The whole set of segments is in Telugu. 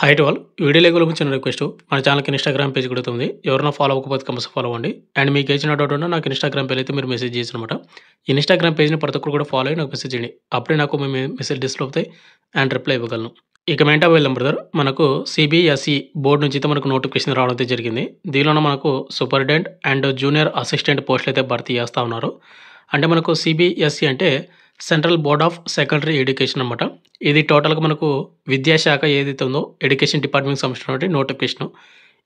Hi to all. వీడియో లేఖలకు చిన్న రిక్వెస్ట్. మన ఛానల్‌కి ఇన్‌స్టాగ్రామ్ పేజ్ కూడా ఉంది. ఎవరైనా ఫాలో అవ్వకపోతే కంపల్సరీ ఫాలో అవ్వండి. అండ్ మీకు ఏదైనా డౌట్ ఉన్నా నాకు ఇన్‌స్టాగ్రామ్ పేజ్‌లో అయితే మీరు మెసేజ్ చేయొచ్చనమాట. ఇన్‌స్టాగ్రామ్ పేజ్‌ని ప్రతి ఒక్కరు కూడా ఫాలో అయ్యి నాకు మెసేజ్ చేయండి. అప్పుడే నాకు మీ మెసేజ్ డిస్ప్లే అవుతాయి అండ్ రిప్లై ఇవ్వగలను. ఇక మెయిన్ టాపిక్‌కి వెళ్దాం బ్రదర్. మనకు సీబీఎస్ఈ బోర్డ్ నుంచి అయితే మనకు నోటిఫికేషన్ రావడం అయితే జరిగింది. దీనిలోనే మనకు సూపరింటెండెంట్ అండ్ జూనియర్ అసిస్టెంట్ పోస్టులు అయితే భర్తీ చేస్తా ఉన్నారు. అంటే మనకు సీబీఎస్ఈ అంటే central board of secondary education అనమాట. ఇది టోటల్‌గా మనకు విద్యాశాఖ ఏదైతే ఉందో ఎడ్యుకేషన్ డిపార్ట్మెంట్‌కి సంబంధించినటువంటి నోటిఫికేషను.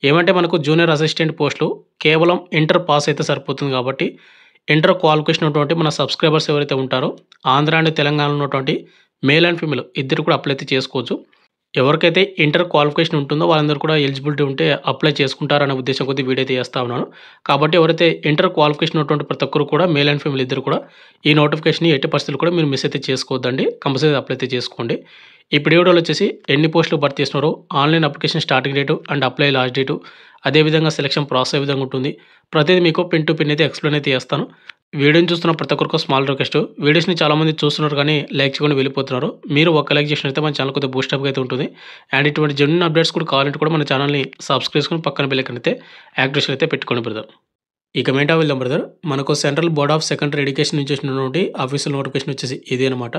ఏమంటే మనకు జూనియర్ అసిస్టెంట్ పోస్టులు కేవలం ఇంటర్ పాస్ అయితే సరిపోతుంది కాబట్టి, ఇంటర్ క్వాలిఫికేషన్ ఉన్నటువంటి మన సబ్‌స్క్రైబర్స్ ఎవరైతే ఉంటారో ఆంధ్ర అండ్ తెలంగాణలో ఉన్నటువంటి మేల్ అండ్ ఫీమేల్ ఇద్దరు కూడా అప్లై అయితే చేసుకోవచ్చు. ఎవరికైతే ఇంటర్ క్వాలిఫికేషన్ ఉంటుందో వాళ్ళందరూ కూడా ఎలిజిబిలిటీ ఉంటే అప్లై చేసుకుంటారనే ఉద్దేశం కొద్దీ వీడియో అయితే చేస్తా ఉన్నాను. కాబట్టి ఎవరైతే ఇంటర్ క్వాలిఫికేషన్ ఉన్నటువంటి ప్రతి ఒక్కరు కూడా మేల్ అండ్ ఫీమేల్ ఇద్దరు కూడా ఈ నోటిఫికేషన్‌ని ఎట్టి పరిస్థితుల్లో కూడా మీరు మిస్ అయితే చేసుకోవద్దండి. కంపల్సరీ అప్లై అయితే చేసుకోండి. ఇప్పుడు ఈ వీడియోలో వచ్చేసి ఎన్ని పోస్టులు భర్తీ చేస్తున్నారో, online application starting date and apply last date, అదేవిధంగా సెలక్షన్ ప్రాసెస్ ఏ విధంగా ఉంటుంది. ప్రతిదీ మీకు పిన్ టు పిన్ అయితే ఎక్స్‌ప్లెయిన్ అయితే చేస్తాను. వీడియోని చూస్తున్న ప్రతి ఒక్కరికి స్మాల్ రిక్వెస్ట్. వీడియోస్‌ని చాలామంది చూస్తున్నారు కానీ లైక్ చేయకుండా వెళ్ళిపోతున్నారు. మీరు ఒక్క లైక్ చేసినట్లయితే మన ఛానల్ కొద్దిగా బూస్టప్‌గా అయితే ఉంటుంది. అండ్ ఇటువంటి జెన్యూన్ అప్డేట్స్ కూడా కావాలంటే కూడా మన ఛానల్‌ని సబ్స్క్రైబ్ చేసుకొని పక్కన బెల్ ఐకాన్ అయితే యాక్టివేషన్ అయితే పెట్టుకోండి బ్రదర్. ఇక మెయిన్ టాపిక్‌కి వెళ్దాం బ్రదర్. మనకు central board of secondary education నుంచి వచ్చినటువంటి అఫీషియల్ నోటిఫికేషన్ వచ్చేసి ఇదే అనమాట.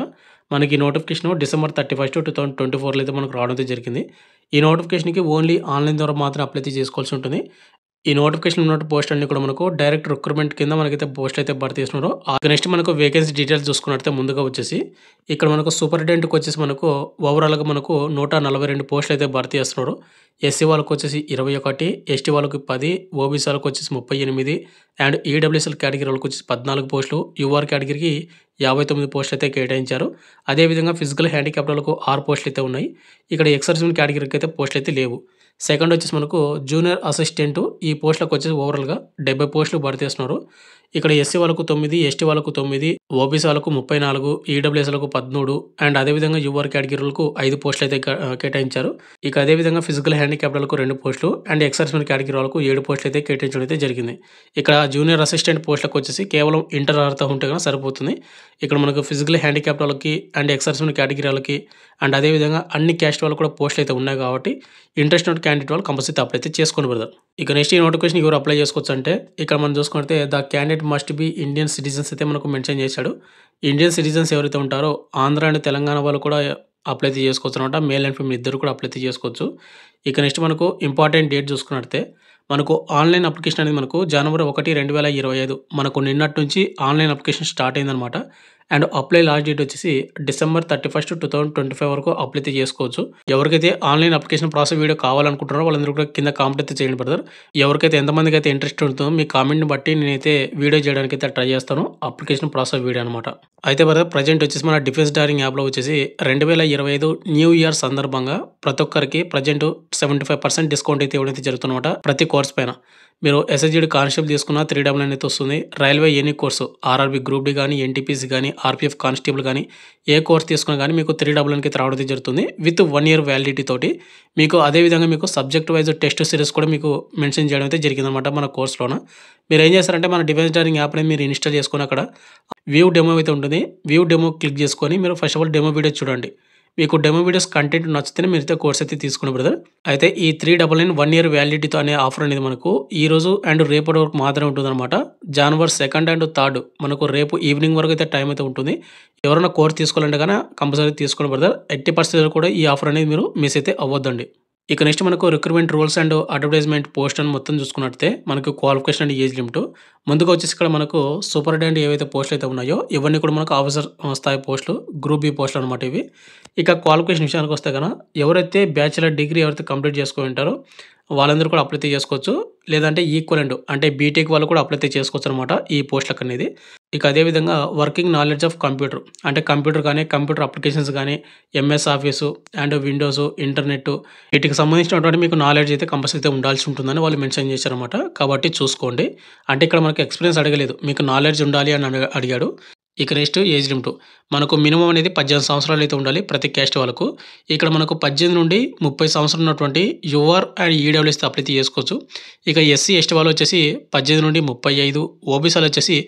మనకి నోటిఫికేషన్ డిసెంబర్ 31, 2024లో అయితే మనకు రావడం అయితే జరిగింది. ఈ నోటిఫికేషన్‌కి ఓన్లీ ఆన్‌లైన్ ద్వారా మాత్రం అప్లై అయితే చేసుకోవాల్సి ఉంటుంది. ఈ నోటిఫికేషన్ ఉన్నటువంటి పోస్ట్ అన్ని కూడా మనకు డైరెక్ట్ రిక్రూట్మెంట్ కింద మనకైతే పోస్టులు అయితే భర్తీ చేస్తున్నారు. నెక్స్ట్ మనకు వేకెన్సీ డీటెయిల్స్ చూసుకున్నట్లయితే ముందుగా వచ్చేసి ఇక్కడ మనకు సూపరింటెండెంట్‌కి వచ్చేసి మనకు ఓవరాల్‌గా మనకు 142 పోస్టులు అయితే భర్తీ చేస్తున్నారు. ఎస్సీ వాళ్ళకి వచ్చేసి 21, ఎస్టీ వాళ్ళకి 10, ఓబీసీ వాళ్ళకి వచ్చేసి 38 అండ్ ఈడబ్ల్యూఎస్ఎల్ కేటగిరీ వాళ్ళకి వచ్చేసి 14 పోస్టులు, యూఆర్ కేటగిరీకి 59 పోస్టులు అయితే కేటాయించారు. అదేవిధంగా ఫిజికల్ హ్యాండిక్యాప్డ్ వాళ్ళకు 6 పోస్టులు అయితే ఉన్నాయి. ఇక్కడ ఎక్సర్విస్‌మెన్ కేటగిరీకి అయితే పోస్టులు అయితే లేవు. సెకండ్ వచ్చేసి మనకు జూనియర్ అసిస్టెంట్ ఈ పోస్టులకు వచ్చేసి ఓవరాల్‌గా 70 పోస్టులు భర్తీ చేస్తున్నారు. ఇక్కడ ఎస్సీ వాళ్ళకు 9, ఎస్టీ వాళ్ళకు 9, ఓబీసీ వాళ్ళకు 34, ఈడబ్ల్యూఎస్‌లకు 13 అండ్ అదేవిధంగా యూఆర్ కేటగిరీలకు 5 పోస్టులు అయితే కేటాయించారు. ఇక అదేవిధంగా ఫిజికల్ హ్యాండిక్యాప్డ్ వాళ్ళకు 2 పోస్టులు అండ్ ఎక్సర్విస్‌మెన్ కేటగిరీ వాళ్ళకు 7 పోస్టులు అయితే కేటాయించడం అయితే జరిగింది. ఇక్కడ జూనియర్ అసిస్టెంట్ పోస్టులకు వచ్చేసి కేవలం ఇంటర్ అర్హత ఉంటే గనుక సరిపోతుంది. ఇక్కడ మనకు ఫిజికల్ హ్యాండిక్యాప్డ్ వాళ్ళకి అండ్ ఎక్సర్విస్‌మెన్ కేటగిరీ వాళ్ళకి అండ్ అదేవిధంగా అన్ని క్యాస్ట్ వాళ్ళకి కూడా పోస్టులు అయితే ఉన్నాయి కాబట్టి ఇంట్రెస్ట్ ఉన్న క్యాండిడేట్ వాళ్ళు కంపల్సరీ అప్లై అయితే చేసుకోండి బ్రదర్. ఇక నెక్స్ట్ ఈ నోటిఫికేషన్ ఎవరు అప్లై చేసుకోవచ్చు అంటే ఇక్కడ మనం చూసుకుంటే the candidate must be Indian citizens అయితే మనకు మెన్షన్ చేశాడు. ఇండియన్ సిటిజన్స్ ఎవరైతే ఉంటారో ఆంధ్ర అండ్ తెలంగాణ వాళ్ళు కూడా అప్లై అయితే చేసుకోవచ్చు అనమాట. మేల్ అండ్ ఫీమేల్ ఇద్దరు కూడా అప్లై అయితే చేసుకోవచ్చు. ఇక నెక్స్ట్ మనకు ఇంపార్టెంట్ డేట్ చూసుకున్నట్లయితే మనకు ఆన్‌లైన్ అప్లికేషన్ అనేది మనకు జనవరి 1, 2025 మనకు నిన్నటి నుంచి ఆన్‌లైన్ అప్లికేషన్ స్టార్ట్ అయిందనమాట. అండ్ అప్లై లాస్ట్ డేట్ వచ్చేసి డిసెంబర్ 31, 2025 వరకు అప్లై అయితే చేసుకోవచ్చు. ఎవరికైతే ఆన్‌లైన్ అప్లికేషన్ ప్రాసెస్ వీడియో కావాలనుకుంటున్నారో వాళ్ళందరూ కూడా కింద కామెంట్ అయితే చేయండి బ్రదర్. ఎవరికైతే ఎంతమందికి అయితే ఇంట్రెస్ట్ ఉంటుందో మీ కామెంట్‌ని బట్టి నేనైతే వీడియో చేయడానికి అయితే ట్రై చేస్తాను. అప్లికేషన్ ప్రాసెస్ వీడియో అనమాట. అయితే బ్రదర్ ప్రెజెంట్ వచ్చేసి మన డిఫెన్స్ డైరింగ్ యాప్‌లో వచ్చేసి 2025 న్యూ ఇయర్ సందర్భంగా ప్రతి ఒక్కరికి ప్రెజెంట్ 75% డిస్కౌంట్ అయితే ఇవ్వడం అయితే జరుగుతుందన్నమాట ప్రతి కోర్స్ పైన. మీరు ఎస్ఎస్‌జీడీ కానిస్టేబుల్ తీసుకున్న 399 అయితే వస్తుంది. Railway any course RRB group D కానీ, ఎన్టీపీసీ కానీ, ఆర్‌పీఎఫ్ కానిస్టేబుల్ కానీ ఏ కోర్స్ తీసుకున్నా కానీ మీకు 399కి అయితే రావడం అయితే జరుగుతుంది. విత్ 1 ఇయర్ వ్యాలిడిటీ తోటి మీకు అదేవిధంగా మీకు సబ్జెక్ట్ వైజ్ టెస్ట్ సిరీస్ కూడా మీకు మెన్షన్ చేయడం అయితే జరిగిందనమాట మన కోర్స్‌లోన. మీరు ఏం చేస్తారంటే మన డిఫెన్స్ డైరింగ్ యాప్ అనేది మీరు ఇన్‌స్టాల్ చేసుకొని అక్కడ వ్యూ డెమో అయితే ఉంటుంది. వ్యూ డెమో క్లిక్ చేసుకొని మీరు first of all demo video చూడండి. మీకు డెమో వీడియోస్ కంటెంట్ నచ్చితేనే మీరైతే కోర్స్ అయితే తీసుకోండి బ్రదర్. అయితే ఈ 399 1 ఇయర్ వ్యాలిడిటీతో అనే ఆఫర్ అనేది మనకు ఈరోజు అండ్ రేపటి వరకు మాత్రమే ఉంటుందన్నమాట. జనవరి 2 అండ్ 3 మనకు రేపు ఈవినింగ్ వరకు అయితే టైం అయితే ఉంటుంది. ఎవరైనా కోర్స్ తీసుకోవాలంటే కనుక కంపల్సరీ తీసుకోండి బ్రదర్. ఎట్టి పరిస్థితుల్లో కూడా ఈ ఆఫర్ అనేది మీరు మిస్ అయితే అవ్వద్దండి. ఇక నెక్స్ట్ మనకు recruitment rules and advertisement post అని మొత్తం చూసుకున్నట్లయితే మనకు క్వాలిఫికేషన్ అండ్ ఏజ్ లిమిట్ ముందుగా వచ్చేసి ఇక్కడ మనకు సూపరింటెండెంట్ ఏవైతే పోస్టులు అయితే ఉన్నాయో ఇవన్నీ కూడా మనకు ఆఫీసర్ స్థాయి పోస్టులు, గ్రూప్ బి పోస్టులు అనమాట ఇవి. ఇక క్వాలిఫికేషన్ విషయానికి వస్తే కనుక ఎవరైతే బ్యాచిలర్ డిగ్రీ ఎవరైతే కంప్లీట్ చేసుకొని ఉంటారో వాళ్ళందరూ కూడా అప్లై చేసుకోవచ్చు. లేదంటే ఈక్వలెంట్ అంటే బీటెక్ వాళ్ళు కూడా అప్లై చేసుకోవచ్చు అనమాట ఈ పోస్టులకు అనేది. ఇక అదేవిధంగా వర్కింగ్ నాలెడ్జ్ ఆఫ్ కంప్యూటర్ అంటే కంప్యూటర్ కానీ, కంప్యూటర్ అప్లికేషన్స్ కానీ, MS office and Windows, internet వీటికి సంబంధించినటువంటి మీకు నాలెడ్జ్ అయితే కంపల్సరీ అయితే ఉండాల్సి ఉంటుందని వాళ్ళు మెన్షన్ చేశారనమాట. కాబట్టి చూసుకోండి. అంటే ఇక్కడ మనకు ఎక్స్పీరియన్స్ అడగలేదు, మీకు నాలెడ్జ్ ఉండాలి అని అడిగాడు. ఇక నెక్స్ట్ ఏజ్ లిమిట్. మనకు మినిమమ్ అనేది 18 సంవత్సరాలు అయితే ఉండాలి ప్రతి క్యాస్ట్ వాళ్ళకు. ఇక్కడ మనకు 18 నుండి 30 సంవత్సరాలు ఉన్నటువంటి యూఆర్ అండ్ ఈడబ్ల్యూఎస్ అప్లై చేసుకోవచ్చు. ఇక ఎస్సీ, ఎస్టీ వాళ్ళు వచ్చేసి 18 నుండి 35, ఓబీసీలు వచ్చేసి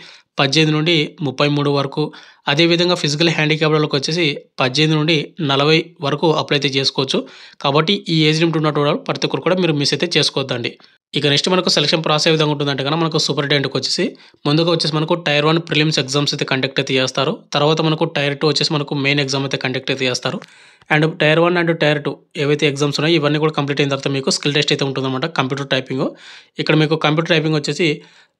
18 నుండి 33 వరకు. అదేవిధంగా ఫిజికల్ హ్యాండిక్యాప్డ్ వాళ్ళకి వచ్చేసి 18 నుండి 40 వరకు అప్లై అయితే చేసుకోవచ్చు. కాబట్టి ఈ ఏజ్ లిమిట్ ఉన్నటువంటి వాళ్ళు ప్రతి ఒక్కరు కూడా మీరు మిస్ అయితే చేసుకోవద్దండి. ఇక నెక్స్ట్ మనకు సెలక్షన్ ప్రాసెస్ ఏ విధంగా ఉంటుందంటే కనుక మనకు సూపరింటెండెంట్‌కి వచ్చేసి ముందుగా వచ్చేసి మనకు టైర్ 1 ప్రిలిమ్స్ ఎగ్జామ్స్ అయితే కండక్ట్ అయితే చేస్తారు. తర్వాత మనకు టైర్ 2 వచ్చేసి మనకు మెయిన్ ఎగ్జామ్ అయితే కండక్ట్ అయితే చేస్తారు. అండ్ టైర్ 1 అండ్ టైర్ 2 ఏవైతే ఎగ్జామ్స్ ఉన్నాయో ఇవన్నీ కూడా కంప్లీట్ అయిన తర్వాత మీకు స్కిల్ టెస్ట్ అయితే ఉంటుందన్నమాట. Computer typing. ఇక్కడ మీకు కంప్యూటర్ టైపింగ్ వచ్చేసి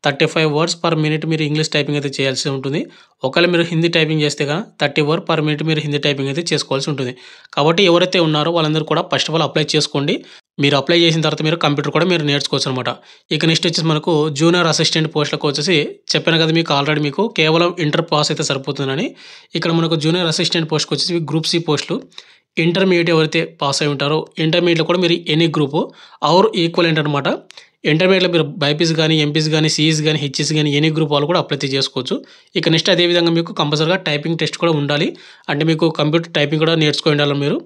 35 వర్డ్స్ పర్ మినిట్ మీరు ఇంగ్లీష్ టైపింగ్ అయితే చేయాల్సి ఉంటుంది. ఒకవేళ మీరు హిందీ టైపింగ్ చేస్తే కనుక 30 వర్డ్ పర్ మినిట్ మీరు హిందీ టైపింగ్ అయితే చేసుకోవాల్సి ఉంటుంది. కాబట్టి ఎవరైతే ఉన్నారో వాళ్ళందరూ కూడా ఫస్ట్ ఆఫ్ ఆల్ అప్లై చేసుకోండి. మీరు అప్లై చేసిన తర్వాత మీరు కంప్యూటర్ కూడా మీరు నేర్చుకోవచ్చు అనమాట. ఇక నెక్స్ట్ వచ్చేసి మనకు జూనియర్ అసిస్టెంట్ పోస్టులకు వచ్చేసి చెప్పాను కదా మీకు ఆల్రెడీ మీకు కేవలం ఇంటర్ పాస్ అయితే సరిపోతుందని. ఇక్కడ మనకు జూనియర్ అసిస్టెంట్ పోస్ట్కి వచ్చేసి గ్రూప్ సి పోస్టులు. ఇంటర్మీడియట్ ఎవరైతే పాస్ అయి ఉంటారో ఇంటర్మీడియట్లో కూడా మీరు ఎనీ గ్రూపు ఆర్ ఈక్వలెంట్ అనమాట. ఇంటర్మీడియట్‌లో మీరు బైపీసీ గానీ, ఎంపీసీ గానీ, సీఈసీ గానీ, హెచ్ఈసీ గానీ ఎనీ గ్రూప్ వాళ్ళు కూడా అప్లై చేసుకోవచ్చు. ఇక నెక్స్ట్ అదే విధంగా మీకు కంపల్సరీగా టైపింగ్ టెస్ట్ కూడా ఉండాలి. అంటే మీకు కంప్యూటర్ టైపింగ్ కూడా నేర్చుకొని ఉండాలి మీరు.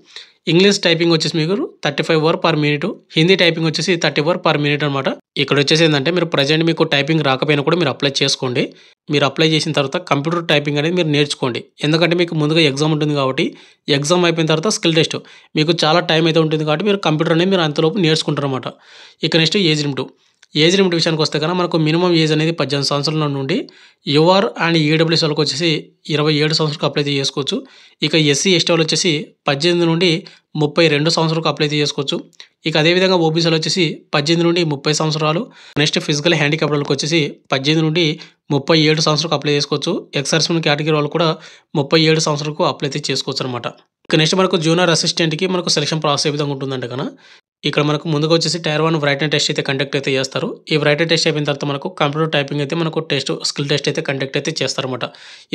ఇంగ్లీష్ టైపింగ్ వచ్చేసి మీకు 35 word per minute. Hindi typing వచ్చేసి 30 వర్డ్ పర్ మినిట్ అనమాట. ఇక్కడ వచ్చేసి ఏందంటే మీరు ప్రెజెంట్ మీకు టైపింగ్ రాకపోయినా కూడా మీరు అప్లై చేసుకోండి. మీరు అప్లై చేసిన తర్వాత కంప్యూటర్ టైపింగ్ అనేది మీరు నేర్చుకోండి. ఎందుకంటే మీకు ముందుగా ఎగ్జామ్ ఉంటుంది కాబట్టి ఎగ్జామ్ అయిపోయిన తర్వాత స్కిల్ టెస్ట్. మీకు చాలా టైం అయితే ఉంటుంది కాబట్టి మీరు కంప్యూటర్ అనేది మీరు అంతలోపు నేర్చుకుంటారనమాట. ఇక next age limit. Age limit విషయానికి వస్తే కనుక మనకు మినిమం ఏజ్ అనేది 18 సంవత్సరాల నుండి యూఆర్ అండ్ ఈడబ్ల్యూఎస్ వాళ్ళకి వచ్చేసి 27 సంవత్సరాలకు అప్లై చేసుకోవచ్చు. ఇక ఎస్సీ, ఎస్టీ వాళ్ళు వచ్చేసి 18 నుండి 32 సంవత్సరాలకు అప్లై చేసుకోవచ్చు. ఇక అదేవిధంగా ఓబీసీలు వచ్చేసి 18 నుండి 30 సంవత్సరాలు. నెక్స్ట్ ఫిజికల్ హ్యాండిక్యాప్డ్ వాళ్ళకి వచ్చేసి 18 నుండి 37 సంవత్సరాలకు అప్లై చేసుకోవచ్చు. ఎక్స్-సర్వీస్‌మెన్ కేటగిరీ వాళ్ళు కూడా 37 సంవత్సరాలకు అప్లై అయితే చేసుకోవచ్చు అనమాట. ఇక నెక్స్ట్ మనకు జూనియర్ అసిస్టెంట్‌కి మనకు సెలక్షన్ ప్రాసెస్ ఏ విధంగా ఉంటుందంటే కనుక ఇక్కడ మనకు ముందుగా వచ్చేసి టైర్ 1 రైటింగ్ టెస్ట్ అయితే కండక్ట్ అయితే చేస్తారు. ఈ రైటింగ్ టెస్ట్ అయిపోయిన తర్వాత మనకు కంప్యూటర్ టైపింగ్ అయితే మనకు స్కిల్ టెస్ట్ అయితే కండక్ట్ అయితే చేస్తారన్నమాట.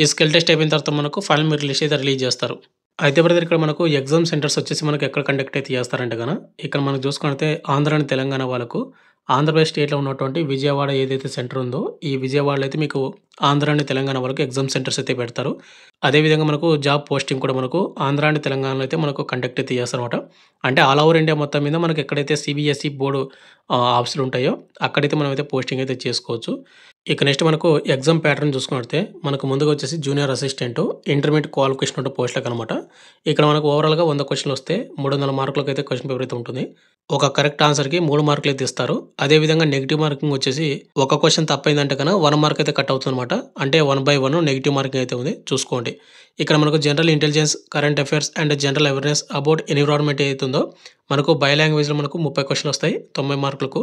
ఈ స్కిల్ టెస్ట్ అయిపోయిన తర్వాత మనకు ఫైనల్ మెరిట్ లిస్ట్ అయితే రిలీజ్ చేస్తారు. అయితే బ్రదర్ ఇక్కడ మనకు ఎగ్జామ్ సెంటర్స్ వచ్చేసి మనకు ఎక్కడ కండక్ట్ అయితే చేస్తారంటే కనుక ఇక్కడ మనం చూసుకుంటే ఆంధ్ర అండ్ తెలంగాణ వాళ్ళకు ఆంధ్రప్రదేశ్ స్టేట్‌లో ఉన్నటువంటి విజయవాడ ఏదైతే సెంటర్ ఉందో ఈ విజయవాడలో అయితే మీకు ఆంధ్ర అండ్ తెలంగాణ వాళ్ళకి ఎగ్జామ్ సెంటర్స్ అయితే పెడతారు. అదేవిధంగా మనకు జాబ్ పోస్టింగ్ కూడా మనకు ఆంధ్ర అండ్ తెలంగాణలో అయితే మనకు కండక్ట్ అయితే చేస్తారన్నమాట. అంటే ఆల్ ఓవర్ ఇండియా మొత్తం మీద మనకు ఎక్కడైతే సిబిఎస్ఈ బోర్డు ఆఫీసులు ఉంటాయో అక్కడైతే మనమైతే పోస్టింగ్ అయితే చేసుకోవచ్చు. ఇక నెక్స్ట్ మనకు ఎగ్జామ్ ప్యాటర్న్ చూసుకుంటే మనకు ముందుగా వచ్చేసి జూనియర్ అసిస్టెంట్ ఇంటర్మీడియట్ క్వాలిఫికేషన్ ఉన్న పోస్టులకు అనమాట. ఇక్కడ మనకు ఓవరాల్‌గా 100 క్వెషన్లు వస్తే 300 మార్కులకు అయితే క్వెషన్ పేపర్ అయితే ఉంటుంది. ఒక కరెక్ట్ ఆన్సర్‌కి 3 మార్కులు అయితే ఇస్తారు. అదేవిధంగా నెగెటివ్ మార్కింగ్ వచ్చేసి ఒక క్వెషన్ తప్పైందంటే కనుక 1 మార్క్ అయితే కట్ అవుతుందన్నమాట. అంటే 1/1 నెగెటివ్ మార్కింగ్ అయితే ఉంది చూసుకోండి. ఇక్కడ మనకు general intelligence, current affairs and general awareness about environment ఏదైతే ఉందో మనకు బై లాంగ్వేజ్‌లో మనకు 30 క్వెషన్లు వస్తాయి 90 మార్కులకు.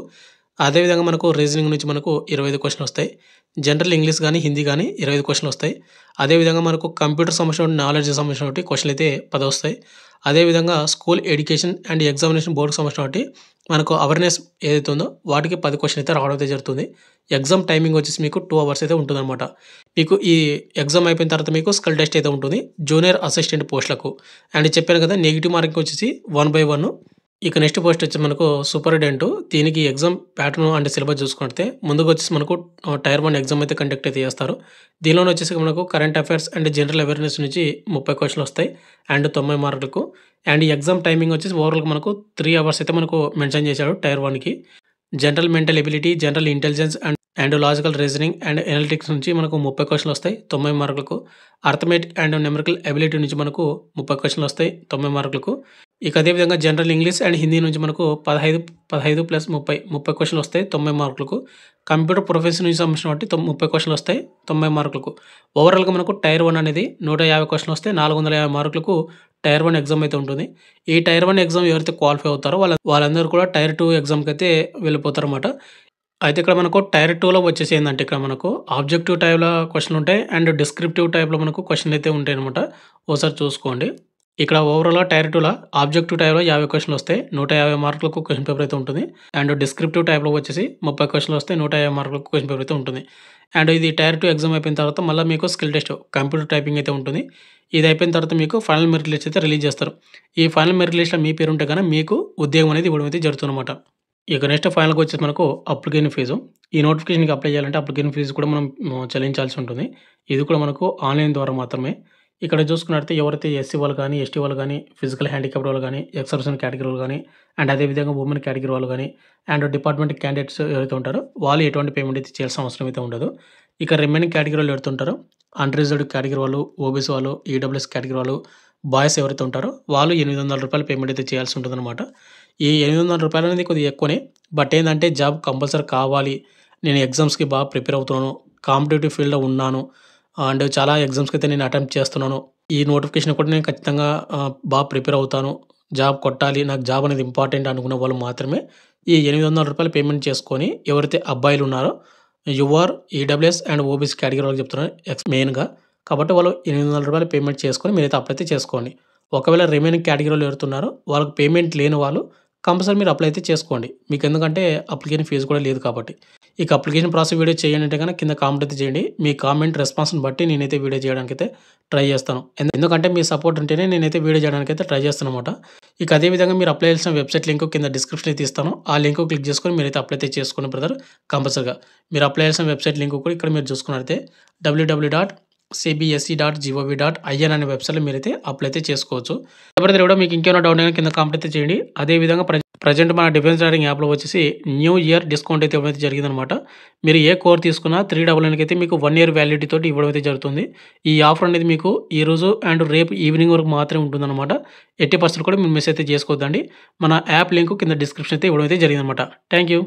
అదేవిధంగా మనకు రీజనింగ్ నుంచి మనకు 25 క్వెషన్లు వస్తాయి. జనరల్ ఇంగ్లీష్ గానీ, హిందీ గానీ 25 క్వెషన్లు వస్తాయి. అదేవిధంగా మనకు కంప్యూటర్ సంబంధించిన నాలెడ్జ్‌కి సంబంధించినటువంటి క్వెషన్లు అయితే 10 వస్తాయి. అదేవిధంగా స్కూల్ ఎడ్యుకేషన్ అండ్ ఎగ్జామినేషన్ బోర్డ్‌కి సంబంధించినటువంటి మనకు అవేర్‌నెస్ ఏదైతే ఉందో వాటికి 10 క్వెషన్ అయితే రావడం అయితే జరుగుతుంది. ఎగ్జామ్ టైమింగ్ వచ్చేసి మీకు 2 అవర్స్ అయితే ఉంటుందన్నమాట. మీకు ఈ ఎగ్జామ్ అయిపోయిన తర్వాత మీకు స్కిల్ టెస్ట్ అయితే ఉంటుంది జూనియర్ అసిస్టెంట్ పోస్టులకు. అండ్ చెప్పాను కదా నెగెటివ్ మార్కింగ్ వచ్చేసి 1/1. ఇక నెక్స్ట్ పోస్ట్ వచ్చి మనకు సూపరింటెండెంట్. దీనికి ఎగ్జామ్ ప్యాటర్న్ అండ్ సిలబస్ చూసుకుంటే ముందుగా వచ్చేసి మనకు టైర్ 1 ఎగ్జామ్ అయితే కండక్ట్ అయితే చేస్తారు. దీనిలోనే వచ్చేసి మనకు current affairs and general awareness నుంచి 30 క్వెషన్లు వస్తాయి అండ్ 90 మార్కులకు. అండ్ ఈ ఎగ్జామ్ టైమింగ్ వచ్చేసి ఓవరాల్‌గా మనకు 3 అవర్స్ అయితే మనకు మెన్షన్ చేశాడు టైర్ 1కి. General mental ability, general intelligence and logical reasoning and analytics నుంచి మనకు 30 క్వెషన్లు వస్తాయి 90 మార్కులకు. అర్థమెటిక్ అండ్ న్యూమరికల్ ఎబిలిటీ నుంచి మనకు 30 క్వెషన్లు వస్తాయి 90 మార్కులకు. ఇక అదేవిధంగా జనరల్ ఇంగ్లీష్ అండ్ హిందీ నుంచి మనకు 15 ప్లస్ 30 క్వెషన్లు వస్తాయి 90 మార్కులకు. కంప్యూటర్ ప్రొఫెషన్ నుంచి సంబంధించిన వాటి 30 క్వెషన్లు వస్తాయి 90 మార్కులకు. ఓవరాల్‌గా మనకు టైర్ 1 అనేది 150 క్వెషన్లు వస్తాయి 450 మార్కులకు టైర్ 1 ఎగ్జామ్ అయితే ఉంటుంది. ఈ టైర్ 1 ఎగ్జామ్ ఎవరైతే క్వాలిఫై అవుతారో వాళ్ళందరూ కూడా టైర్ 2 ఎగ్జామ్‌కి అయితే వెళ్ళిపోతారన్నమాట. అయితే ఇక్కడ మనకు టైర్ 2లో వచ్చేసి ఏందంటే ఇక్కడ మనకు ఆబ్జెక్టివ్ టైప్‌లో క్వెషన్లు ఉంటాయి అండ్ డిస్క్రిప్టివ్ టైప్‌లో మనకు క్వెషన్లు అయితే ఉంటాయన్నమాట. ఓసారి చూసుకోండి. ఇక్కడ ఓవరాల్‌గా టైర్ 2లో ఆబ్జెక్టివ్ టైప్‌లో 50 క్వెషన్లు వస్తాయి 150 మార్కులకు క్వెషన్ పేపర్ అయితే ఉంటుంది. అండ్ డిస్క్రిప్టివ్ టైప్‌లో వచ్చేసి 30 క్వెషన్లు వస్తాయి 150 మార్కులకు క్వెషన్ పేపర్ అయితే ఉంటుంది. అండ్ ఇది టైర్ 2 ఎగ్జామ్ అయిపోయిన తర్వాత మళ్ళీ మీకు స్కిల్ టెస్ట్ కంప్యూటర్ టైపింగ్ అయితే ఉంటుంది. ఇది అయిపోయిన తర్వాత మీకు ఫైనల్ మెరిట్ లిస్ట్ అయితే రిలీజ్ చేస్తారు. ఈ ఫైనల్ మెరిట్ లిస్ట్‌లో మీ పేరు ఉంటే గనక మీకు ఉద్యోగం అనేది ఇవ్వడం అయితే జరుగుతుందన్నమాట. ఇక నెక్స్ట్ ఫైనల్‌గా వచ్చేసి మనకు అప్లికేషన్ ఫీజు. ఈ నోటిఫికేషన్‌కి అప్లై చేయాలంటే అప్లికేషన్ ఫీజు కూడా మనం చెల్లించాల్సి ఉంటుంది. ఇది కూడా మనకు ఆన్‌లైన్ ద్వారా మాత్రమే. ఇక్కడ చూసుకున్నట్లయితే ఎవరైతే ఎస్సీ వాళ్ళు గానీ, ఎస్టీ వాళ్ళు గానీ, ఫిజికల్ హ్యాండిక్యాప్డ్ వాళ్ళు గానీ, ఎక్స్ సర్వీసెస్ కేటగిరీ వాళ్ళు గానీ, అండ్ అదేవిధంగా వుమెన్ కేటగిరీ వాళ్ళు గానీ, అండ్ డిపార్ట్మెంట్ క్యాండిడేట్స్ ఎవరైతే ఉంటారో వాళ్ళు ఎటువంటి పేమెంట్ అయితే చేయాల్సిన అవసరం అయితే ఉండదు. ఇక రిమైనింగ్ కేటగిరీ వాళ్ళు ఎవరైతే ఉంటారో అన్‌రిజర్వ్డ్ కేటగిరీ వాళ్ళు, ఓబీసీ వాళ్ళు, ఈడబ్ల్యూఎస్ కేటగిరీ వాళ్ళు, బాయ్స్ ఎవరైతే ఉంటారో వాళ్ళు రూ. 800 పేమెంట్ అయితే చేయాల్సి ఉంటుందన్నమాట. ఈ రూ. 800 అనేది కొద్దిగా ఎక్కువనే. బట్ ఏందంటే జాబ్ కంపల్సరీ కావాలి. నేను ఎగ్జామ్స్‌కి బాగా ప్రిపేర్ అవుతున్నాను. కాంపిటీటివ్ ఫీల్డ్‌లో ఉన్నాను. అండ్ చాలా ఎగ్జామ్స్‌కి అయితే నేను అటెంప్ట్ చేస్తున్నాను. ఈ నోటిఫికేషన్ కూడా నేను ఖచ్చితంగా బాగా ప్రిపేర్ అవుతాను. జాబ్ కొట్టాలి. నాకు జాబ్ అనేది ఇంపార్టెంట్ అనుకున్న వాళ్ళు మాత్రమే ఈ రూ. 800 పేమెంట్ చేసుకొని ఎవరైతే అబ్బాయిలు ఉన్నారో UR, EWS and OBC category వాళ్ళకి చెప్తున్నాను మెయిన్‌గా. కాబట్టి వాళ్ళు రూ. 800 పేమెంట్ చేసుకొని మీరైతే అప్లై అయితే చేసుకోండి. ఒకవేళ రిమైనింగ్ కేటగిరీలో ఎవరుతున్నారో వాళ్ళకి పేమెంట్ లేని వాళ్ళు కంపల్సరీ మీరు అప్లై అయితే చేసుకోండి. మీకెందుకంటే అప్లికేషన్ ఫీజు కూడా లేదు కాబట్టి. ఇక అప్లికేషన్ ప్రాసెస్ వీడియో చేయండి అంటే గనక కింద కామెంట్ అయితే చేయండి. మీ కామెంట్ రెస్పాన్స్‌ని బట్టి నేనైతే వీడియో చేయడానికైతే ట్రై చేస్తాను. ఎందుకంటే మీ సపోర్ట్ ఉంటేనే నేనైతే వీడియో చేయడానికైతే ట్రై చేస్తానన్నమాట. ఇక అదే విధంగా మీరు అప్లై చేయాల్సిన వెబ్‌సైట్ లింక్ కింద డిస్క్రిప్షన్‌లో అయితే ఇస్తాను. ఆ లింక్ క్లిక్ చేసుకొని మీరైతే అప్లై అయితే చేసుకోండి బ్రదర్ కంపల్సరీగా. మీరు అప్లై చేయాల్సిన వెబ్‌సైట్ లింక్ కూడా ఇక్కడ మీరు చూసుకున్నట్లయితే www.cbse.gov.in అనే వెబ్‌సైట్‌లో మీరైతే అప్లై అయితే చేసుకోవచ్చు. బ్రదర్ కూడా మీకు ఇంకేమైనా డౌట్ అయినా కింద కామెంట్ అయితే చేయండి. అదే విధంగా ప్రెజెంట్ మన డిఫెన్స్ రైడింగ్ యాప్‌లో వచ్చేసి న్యూ ఇయర్ డిస్కౌంట్ అయితే ఇవ్వడం అయితే జరిగిందనమాట. మీరు ఏ కోర్ తీసుకున్నా 399కి అయితే మీకు 1 ఇయర్ వ్యాలిడిటీ తోటి ఇవ్వడం అయితే జరుగుతుంది. ఈ ఆఫర్ అనేది మీకు ఈరోజు అండ్ రేపు ఈవినింగ్ వరకు మాత్రమే ఉంటుందన్నమాట. ఎట్టి పరిస్థితుల్లో కూడా మీరు మిస్ అయితే చేసుకోవద్దండి. మన యాప్ లింక్ కింద డిస్క్రిప్షన్ అయితే ఇవ్వడం అయితే జరిగిందనమాట. Thank you.